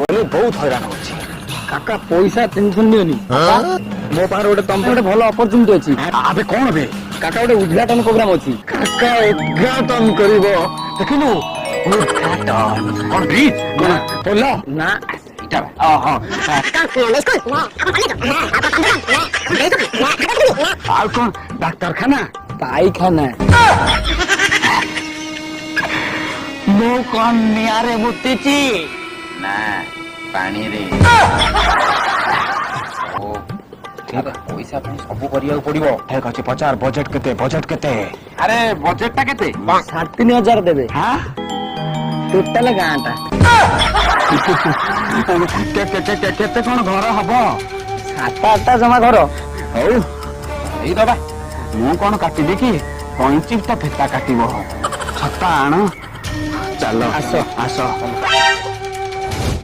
ବହୁତ ହଇରାଣ ହଉଛି। କାକା ପଇସା ଟେନସନ ନିଅନି। ମୋ ପାଖରେ ଗୋଟେ ତମ ପାଇଁ ଗୋଟେ ଭଲ ଅପରଚୁନିଟି ଅଛି। ଆବେ କଣ ବେ? କାକା ଗୋଟେ ଉଦ୍ଘାଟନ ପ୍ରୋଗ୍ରାମ ଅଛି। କାକା ଉଦ୍ଘାଟନ କରିବ। ଦେଖିଲୁ ଉଦ୍ଘାଟନ କଣ ବ୍ରିଜ ନା ପୋଲ ନା ଏଇଟା ଓହୋ ଆଉ କଣ ଡାକ୍ତରଖାନା ପାଇଖାନା। ମୁଁ କଣ ନିଆଁରେ ମୁତିଛି ନା ପାଣିରେ। ପଇସା ପାଇଁ ସବୁ କରିବାକୁ ପଡିବ। ଠିକ ଅଛି ପଚାର ବଜେଟ କେତେ ବଜେଟ କେତେ? ଆରେ ବଜେଟ ଟା କେତେ? 3,500 ଦେବେ ଟୋଟାଲ ଗାଁ ଟା। କେତେ କଣ ଘର ହବ? 7-8ଟା ଜମା ଘର। ହଉ ଏଇ ଦବା। ମୁଁ କଣ କାଟିବି କି? କଇଁଚି ଟା ଫେତା କାଟିବ। ଛତା ଆଣ ଚାଲ ଆସ। ଆସ।